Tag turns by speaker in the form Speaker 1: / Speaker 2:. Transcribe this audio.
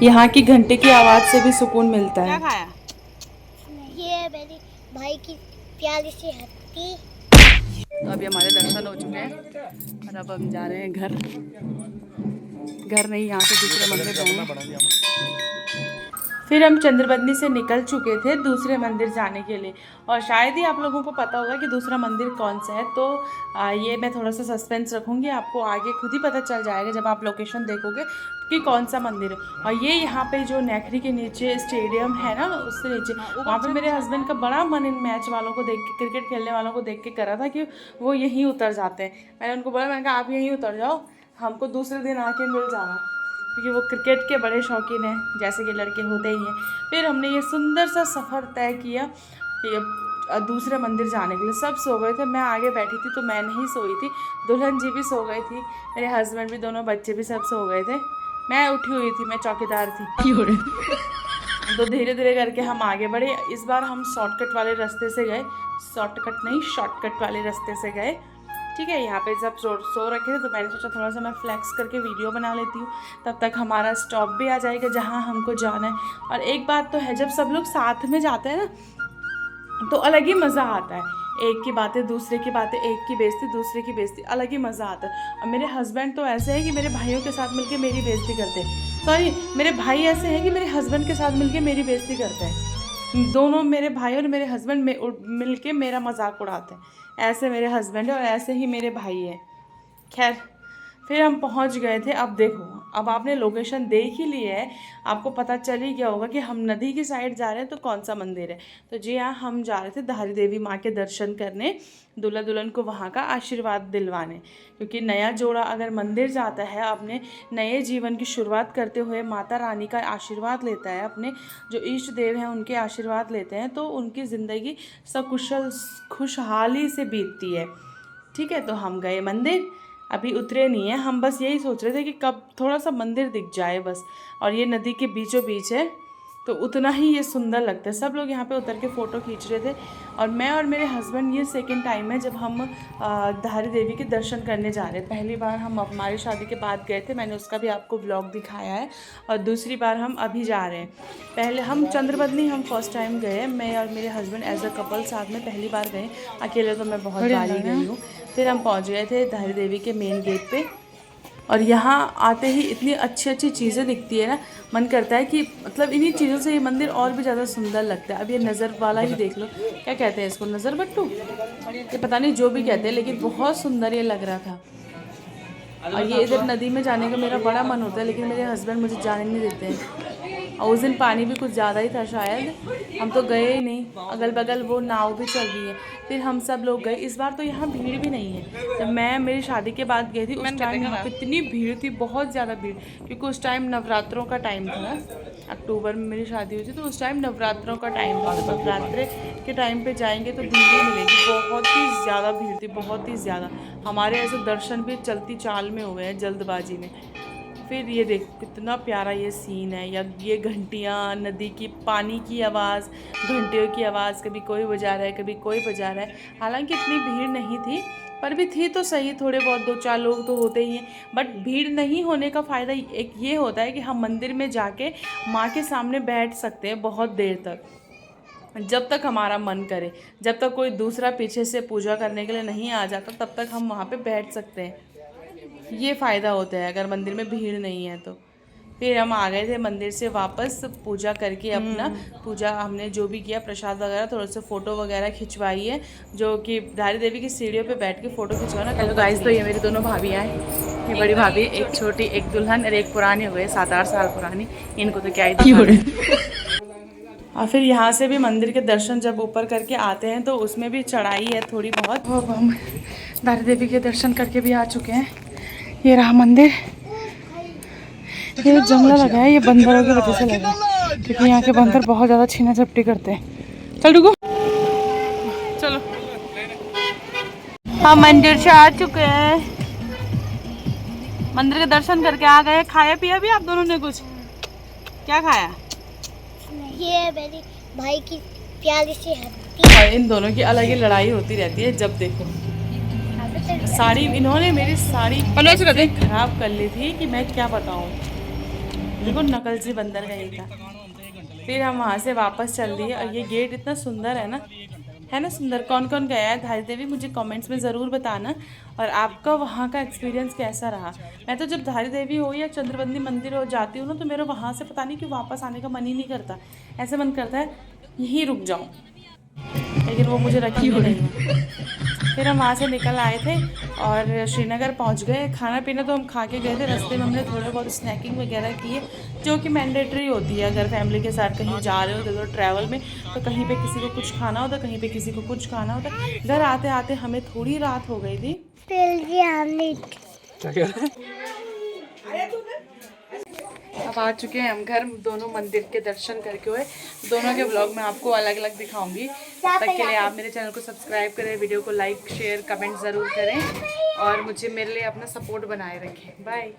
Speaker 1: यहाँ की घंटे की आवाज़ से भी सुकून मिलता है।
Speaker 2: क्या खाया?
Speaker 3: ये मेरी भाई की प्यारी सी हत्ती।
Speaker 2: तो अभी हमारे दर्शन हो चुके हैं और अब हम जा रहे हैं घर। घर नहीं, यहाँ से दूसरे मंदिर जाएंगे।
Speaker 1: फिर हम चंद्रबदनी से निकल चुके थे दूसरे मंदिर जाने के लिए, और शायद ही आप लोगों को पता होगा कि दूसरा मंदिर कौन सा है। तो ये मैं थोड़ा सा सस्पेंस रखूँगी, आपको आगे खुद ही पता चल जाएगा जब आप लोकेशन देखोगे कि कौन सा मंदिर है। और ये यहाँ पे जो नेखरी के नीचे स्टेडियम है ना, उससे नीचे वहाँ पे मेरे हस्बैंड का बड़ा मन इन मैच वालों को देख के, क्रिकेट खेलने वालों को देख के करा था कि वो यहीं उतर जाते हैं। मैंने उनको बोला, मैंने कहा आप यहीं उतर जाओ, हमको दूसरे दिन आके मिल जाना, क्योंकि वो क्रिकेट के बड़े शौकीन हैं, जैसे कि लड़के होते ही हैं। फिर हमने ये सुंदर सा सफ़र तय किया ये दूसरे मंदिर जाने के लिए। सब सो गए थे, मैं आगे बैठी थी तो मैं नहीं सोई थी, दुल्हन जी भी सो गई थी, मेरे हस्बैंड भी, दोनों बच्चे भी सब सो गए थे, मैं उठी हुई थी, मैं चौकीदार थी। तो धीरे धीरे करके हम आगे बढ़े। इस बार हम शॉर्टकट वाले रास्ते से गए, शॉर्टकट नहीं शॉर्टकट वाले रास्ते से गए। ठीक है, यहाँ पे सब सो रखे थे तो मैंने सोचा थोड़ा सा मैं फ्लैक्स करके वीडियो बना लेती हूँ, तब तक हमारा स्टॉप भी आ जाएगा जहाँ हमको जाना है। और एक बात तो है, जब सब लोग साथ में जाते हैं ना तो अलग ही मज़ा आता है। एक की बातें दूसरे की बातें, एक की बेइज्जती दूसरे की बेइज्जती, अलग ही मज़ा आता है। और मेरे हस्बैंड तो ऐसे हैं कि मेरे भाइयों के साथ मिलके मेरी बेइज्जती करते हैं, सॉरी मेरे भाई ऐसे हैं कि मेरे हस्बैंड के साथ मिलके मेरी बेइज्जती करते हैं। दोनों मेरे भाई और मेरे हस्बैंड मिलके मेरा मजाक उड़ाते हैं। ऐसे मेरे हस्बैंड है और ऐसे ही मेरे भाई हैं। खैर, फिर हम पहुंच गए थे। अब देखो, अब आपने लोकेशन देख ही ली है, आपको पता चल ही गया होगा कि हम नदी की साइड जा रहे हैं तो कौन सा मंदिर है। तो जी हाँ, हम जा रहे थे धारी देवी माँ के दर्शन करने, दूल्हा दुल्हन को वहाँ का आशीर्वाद दिलवाने। क्योंकि नया जोड़ा अगर मंदिर जाता है, अपने नए जीवन की शुरुआत करते हुए माता रानी का आशीर्वाद लेता है, अपने जो इष्ट देव हैं उनके आशीर्वाद लेते हैं, तो उनकी ज़िंदगी सकुशल खुशहाली से बीतती है। ठीक है, तो हम गए मंदिर, अभी उतरे नहीं हैं, हम बस यही सोच रहे थे कि कब थोड़ा सा मंदिर दिख जाए बस। और ये नदी के बीचों बीच है तो उतना ही ये सुंदर लगता है। सब लोग यहाँ पे उतर के फ़ोटो खींच रहे थे, और मैं और मेरे हस्बैंड ये सेकंड टाइम है जब हम धारी देवी के दर्शन करने जा रहे हैं। पहली बार हम हमारी शादी के बाद गए थे, मैंने उसका भी आपको ब्लॉग दिखाया है, और दूसरी बार हम अभी जा रहे हैं। पहले हम चंद्रबदनी हम फर्स्ट टाइम गए, मैं और मेरे हस्बैंड एज अ कपल साथ में पहली बार गए, अकेले तो मैं बहुत बार ही गई हूँ। फिर हम पहुँच गए थे धारी देवी के मेन गेट पे, और यहाँ आते ही इतनी अच्छी अच्छी चीज़ें दिखती है ना, मन करता है कि मतलब इन्हीं चीज़ों से ये मंदिर और भी ज़्यादा सुंदर लगता है। अब ये नज़र वाला ही देख लो, क्या कहते हैं इसको, नज़र बट्टू, ये पता नहीं जो भी कहते हैं, लेकिन बहुत सुंदर ये लग रहा था। और ये इधर नदी में जाने का मेरा बड़ा मन होता है, लेकिन मेरे हस्बैंड मुझे जाने नहीं देते हैं। और उस दिन पानी भी कुछ ज़्यादा ही था शायद, हम तो गए ही नहीं। अगल बगल वो नाव भी चल रही है, फिर हम सब लोग गए। इस बार तो यहाँ भीड़ भी नहीं है। जब मैं मेरी शादी के बाद गई थी उस टाइम यहाँ पे इतनी भीड़ थी, बहुत ज़्यादा भीड़, क्योंकि उस टाइम नवरात्रों का टाइम था। अक्टूबर में मेरी शादी हुई थी तो उस टाइम नवरात्रों का टाइम था। तो नवरात्रे के टाइम पे जाएंगे तो भीड़ ही मिलेगी, बहुत ही ज़्यादा भीड़ थी, बहुत ही ज़्यादा। हमारे ऐसे दर्शन भी चलती चाल में हुए हैं, जल्दबाजी में। फिर ये देख कितना प्यारा ये सीन है, या ये घंटियाँ, नदी की पानी की आवाज़, घंटियों की आवाज़, कभी कोई बजा रहा है कभी कोई बजा रहा है। हालांकि इतनी भीड़ नहीं थी, पर भी थी तो सही, थोड़े बहुत दो चार लोग तो होते ही हैं। बट भीड़ नहीं होने का फ़ायदा एक ये होता है कि हम मंदिर में जाके माँ के सामने बैठ सकते हैं बहुत देर तक, जब तक हमारा मन करे। जब तक कोई दूसरा पीछे से पूजा करने के लिए नहीं आ जाता तब तक हम वहाँ पे बैठ सकते हैं। ये फ़ायदा होता है अगर मंदिर में भीड़ नहीं है तो। फिर हम आ गए थे मंदिर से वापस, पूजा करके अपना पूजा हमने जो भी किया, प्रसाद वगैरह, थोड़े से फ़ोटो वगैरह खिंचवाई है, जो कि धारी देवी की सीढ़ियों पे बैठ के फ़ोटो खिंचवाना। हेलो गाइस, तो ये मेरी दोनों भाभियाँ हैं, ये बड़ी भाभी, एक छोटी, एक दुल्हन और एक पुरानी हो गई 7-8 साल पुरानी, इनको तो क्या ही दिखा। और फिर यहाँ से भी मंदिर के दर्शन जब ऊपर करके आते हैं तो उसमें भी चढ़ाई है थोड़ी बहुत। अब हम धारी देवी के दर्शन करके भी आ चुके हैं। ये रहा मंदिर, ये जंगला लगा है, ये बंदरों की वजह से लगा है, क्योंकि यहाँ के बंदर बहुत ज़्यादा छीना झपटी करते हैं। चल रुको, चलो हम मंदिर से आ चुके हैं, मंदिर के दर्शन करके आ गए। खाया पिया भी आप दोनों ने कुछ? क्या खाया?
Speaker 3: ये मेरी भाई की प्यारी सी हत्ती।
Speaker 1: और इन दोनों की अलग ही लड़ाई होती रहती है जब देखो। साड़ी, इन्होंने मेरी साड़ी खराब कर ली थी कि मैं क्या बताऊँ। देखो नकलची बंदर कहीं का। फिर हम वहाँ से वापस चल दिए और ये गेट इतना सुंदर है ना सुंदर। कौन कौन गया है धारी देवी मुझे कमेंट्स में ज़रूर बताना, और आपका वहाँ का एक्सपीरियंस कैसा रहा। मैं तो जब धारी देवी हो या चंद्रबंदी मंदिर हो जाती हूँ ना, तो मेरा वहाँ से पता नहीं क्यों वापस आने का मन ही नहीं करता। ऐसे मन करता है यहीं रुक जाऊँ, लेकिन वो मुझे रखेंगे नहीं। फिर हम वहाँ से निकल आए थे और श्रीनगर पहुँच गए। खाना पीना तो हम खा के गए थे, रास्ते में हमने थोड़े बहुत स्नैकिंग वगैरह किए, जो कि मैंडेटरी होती है अगर फैमिली के साथ कहीं जा रहे हो तो ट्रैवल में। तो कहीं पे किसी को कुछ खाना होता, कहीं पे किसी को कुछ खाना होता। घर आते आते हमें थोड़ी रात हो गई थी।
Speaker 2: क्या कह रहे हैं? अब आ चुके हैं हम घर, दोनों मंदिर के दर्शन करके हुए। दोनों के व्लॉग मैं आपको अलग अलग दिखाऊंगी। तब तक के लिए आप मेरे चैनल को सब्सक्राइब करें, वीडियो को लाइक शेयर कमेंट ज़रूर करें और मुझे मेरे लिए अपना सपोर्ट बनाए रखें। बाय।